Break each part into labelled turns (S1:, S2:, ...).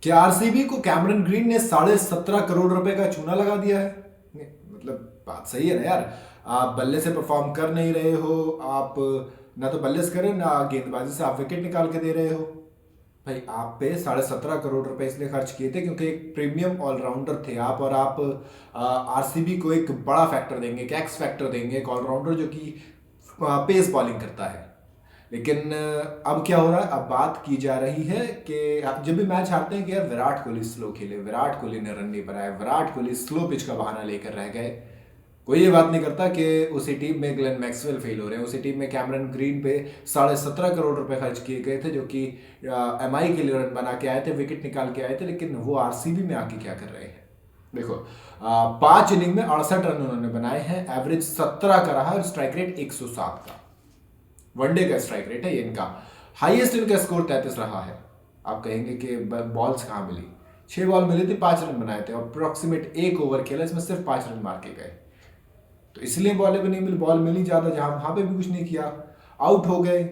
S1: क्या आरसीबी को Cameron green ने 17.5 करोड़ रुपए का चूना लगा दिया है? नहीं, मतलब बात सही है ना यार। आप बल्ले से परफॉर्म कर नहीं रहे हो, आप ना तो बल्ले से करे ना गेंदबाजी से आप विकेट निकाल के दे रहे हो। भाई आप पे 17.5 करोड़ रुपए इसलिए खर्च किए थे क्योंकि एक प्रीमियम ऑलराउंडर थे आप, और आप आरसीबी को एक बड़ा फैक्टर देंगे, एक एक्स फैक्टर देंगे, एक ऑलराउंडर जो कि पेस बॉलिंग करता है। लेकिन अब क्या हो रहा है, अब बात की जा रही है कि आप जब भी मैच हारते हैं कि यार विराट कोहली स्लो खेले, विराट कोहली ने रन नहीं बनाए, विराट कोहली स्लो पिच का बहाना लेकर रह गए। कोई ये बात नहीं करता कि उसी टीम में ग्लेन मैक्सवेल फेल हो रहे हैं, उसी टीम में कैमरन ग्रीन पे 17.5 करोड़ रुपए खर्च किए गए थे, जो कि एमआई के लिए रन बना के आए थे, विकेट निकाल के आए थे, लेकिन वो आरसीबी में आके क्या कर रहे हैं। देखो 5 इनिंग में 68 रन उन्होंने बनाए हैं, एवरेज 17 का रहा, स्ट्राइक रेट 107 का, वनडे का स्ट्राइक रेट है ये इनका। हाईएस्ट इनका स्कोर 33 रहा है। आप कहेंगे कि बॉल्स कहाँ मिली? 6 बॉल मिली थी, 5 रन बनाए थे, और अप्रोक्सीमेट 1 ओवर खेला, इसमें सिर्फ 5 रन मार के गए। तो इसलिए बॉलें भी नहीं मिली, बॉल मिली ज्यादा, जहां वहां पे भी कुछ नहीं किया, आउट हो गए।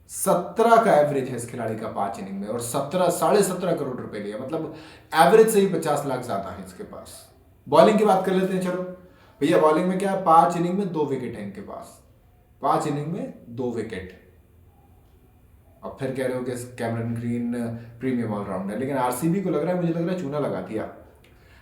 S1: 17 का एवरेज है इस खिलाड़ी का 5 इनिंग में, और 17.5 करोड़ रुपए लिया, मतलब एवरेज से ही 50 लाख ज्यादा है इसके पास। बॉलिंग की बात कर लेते हैं, चलो भैया बॉलिंग में क्या है, 5 इनिंग में 2 विकेट है इनके पास, 5 इनिंग में 2 विकेट। अब फिर कह रहे हो कि कैमरन ग्रीन प्रीमियम ऑलराउंडर है, लेकिन आरसीबी को लग रहा है, मुझे लग रहा है चूना लगा दिया।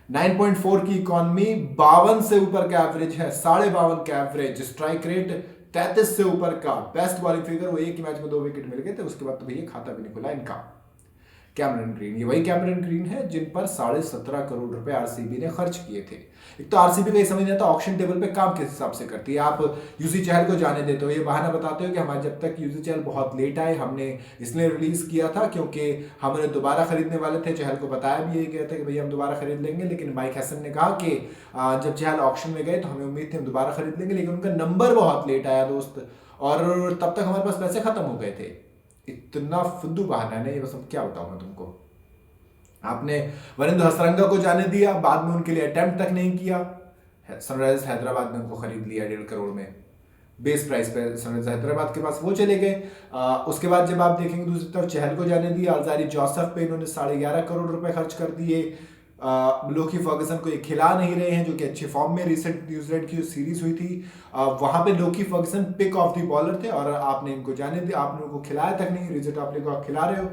S1: 9.4 की इकॉनमी, 52 से ऊपर का एवरेज है, 52.5 का एवरेज, स्ट्राइक रेट 33 से ऊपर का, बेस्ट बॉलिंग फिगर, वो एक ही मैच में 2 विकेट मिल गए थे, उसके बाद तो भैया खाता भी नहीं खुला इनका। कैमरन ग्रीन, ये वही कैमरन ग्रीन है जिन पर 17.5 करोड़ रुपए आरसीबी ने खर्च किए थे। एक तो आरसीबी का ये समझ नहीं आता ऑक्शन टेबल पे काम किस हिसाब से करती है। आप यूसी चहल को जाने देते हो, ये बहाना बताते हो कि हमारे जब तक यूसी चहल बहुत लेट आए, हमने इसलिए रिलीज किया था क्योंकि हमने दोबारा खरीदने वाले थे, चहल को बताया भी यही कहते कि भैया हम दोबारा खरीद लेंगे, लेकिन माइक हैसन ने कहा कि जब चहल ऑक्शन में गए तो हमें उम्मीद थी हम दोबारा खरीद लेंगे, लेकिन उनका नंबर बहुत लेट आया दोस्त, और तब तक हमारे पास पैसे खत्म हो गए थे। इतना फुद्दू बहाना है ना ये, बस अब क्या बताऊं मैं तुमको। आपने वरिंदर हसरंगा को जाने दिया, बाद में उनके लिए अटेम्प्ट तक नहीं किया, सनराइजर्स हैदराबाद ने उनको खरीद लिया 1.5 करोड़ में, बेस प्राइस पे सनराइजर्स हैदराबाद के पास वो चले गए। उसके बाद जब आप देखेंगे दूसरी तरफ चहल को जाने दिया, अलजारी जोसेफ पे इन्होंने 11.5 करोड़ रुपए खर्च कर दिए। लोकी फर्गसन को ये खिला नहीं रहे हैं, जो कि अच्छे फॉर्म में, रिसेंट न्यूजीलैंड की जो सीरीज हुई थी वहां पे Lockie Ferguson pick of the bowler थे, और आपने इनको जाने दिया, आपने उनको खिलाया तक नहीं, रिजल्ट आपने को आप खिला रहे हो।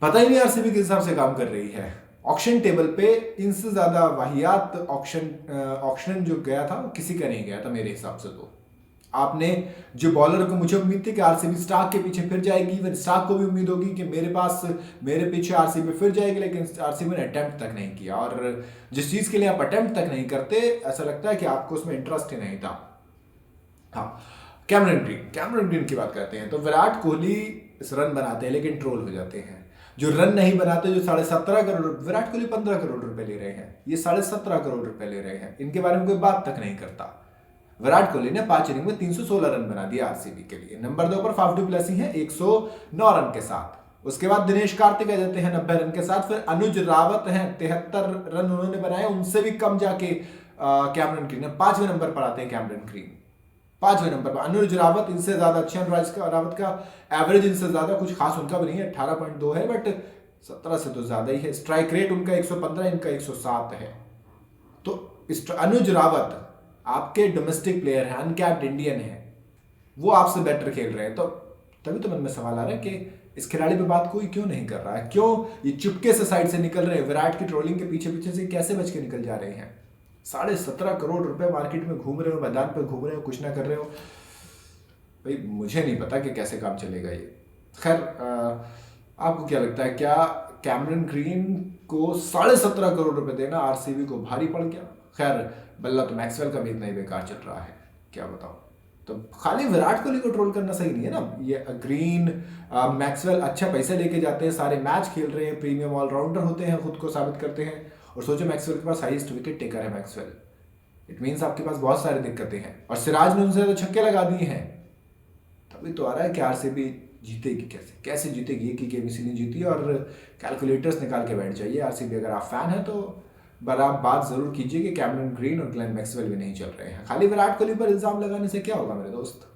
S1: पता ही नहीं आरसीबी किस हिसाब से काम कर रही है। ऑक्शन टेबल पे इनसे ज्यादा वाहियात ऑक्शन जो गया था वो किसी का नहीं गया था मेरे हिसाब से। तो आपने जो बॉलर को, मुझे उम्मीद थी कि आरसीबी स्टार्क के पीछे फिर जाएगी, इवन स्टार्क को भी उम्मीद होगी कि मेरे पीछे आरसीबी फिर जाएगी, लेकिन आरसीबी ने अटेम्प्ट तक नहीं किया, और जिस चीज के लिए आप अटेम्प्ट तक नहीं करते, ऐसा लगता है कि आपको उसमें इंटरेस्ट ही नहीं था। हाँ, कैमरन ग्रीन की बात करते हैं तो विराट कोहली इस रन बनाते हैं लेकिन ट्रोल हो जाते हैं। जो रन नहीं बनाते, जो 17.5 करोड़, विराट कोहली 15 करोड़ रुपए ले रहे हैं, ये 17.5 करोड़ रुपए ले रहे हैं, इनके बारे में कोई बात तक नहीं करता। विराट कोहली ने 5 इनिंग में 316 रन बना दिया आरसीबी के लिए। नंबर 2 पर फाफ डू प्लेसी है 109 रन के साथ। उसके बाद दिनेश कार्तिक आ जाते हैं 90 रन के साथ। फिर अनुज रावत हैं 73 रन उन्होंने बनाए, उनसे भी कम जाके कैमरन ग्रीन है 5वें नंबर पर आते हैं। कैमरन ग्रीन 5वें नंबर पर, अनुज रावत इनसे ज्यादा अच्छे, अनुराज रावत का एवरेज इनसे ज्यादा कुछ खास उनका भी नहीं है, 18.2 है, बट 17 से तो ज्यादा ही है। स्ट्राइक रेट उनका 115, इनका 107 है। तो अनुज रावत आपके डोमेस्टिक प्लेयर हैं, अनकैप्ड इंडियन है, वो आपसे बेटर खेल रहे हैं। तो तभी तो मन में सवाल आ रहा है कि इस खिलाड़ी पे बात कोई क्यों नहीं कर रहा है, क्यों ये चुपके से साइड से निकल रहे हैं, विराट की ट्रोलिंग के पीछे पीछे से कैसे बच के निकल जा रहे हैं। 17.5 करोड़ रुपए मार्केट में घूम रहे हो, मैदान पे घूम रहे हो, कुछ ना कर रहे हो। भाई मुझे नहीं पता कि कैसे काम चलेगा ये। खैर आपको क्या लगता है, क्या कैमरन ग्रीन को 17.5 करोड़ रुपए देना आरसीबी को भारी पड़ गया? खैर बल्ला तो मैक्सवेल का भी इतना ही बेकार चल रहा है, क्या बताओ। तो खाली विराट कोहली को ट्रोल करना सही नहीं है ना। ये ग्रीन मैक्सवेल अच्छा पैसे लेके जाते हैं, सारे मैच खेल रहे हैं, प्रीमियम ऑलराउंडर होते हैं, खुद को साबित करते हैं। और सोचो मैक्सवेल के पास हाईएस्ट विकेट टेकर है मैक्सवेल, इट मीन्स आपके पास बहुत सारी दिक्कतें हैं, और सिराज ने उनसे तो छक्के लगा दिए हैं। तभी तो आ रहा है कि आरसीबी जीतेगी, कैसे कैसे जीतेगी, एक ही गेम इसीलिए जीती, और कैलकुलेटर्स निकाल के बैठ जाइए आरसीबी अगर आप फैन है तो। पर आप बात जरूर कीजिए कि कैमरन ग्रीन और ग्लेन मैक्सवेल भी नहीं चल रहे हैं। खाली विराट कोहली पर इल्जाम लगाने से क्या होगा मेरे दोस्त।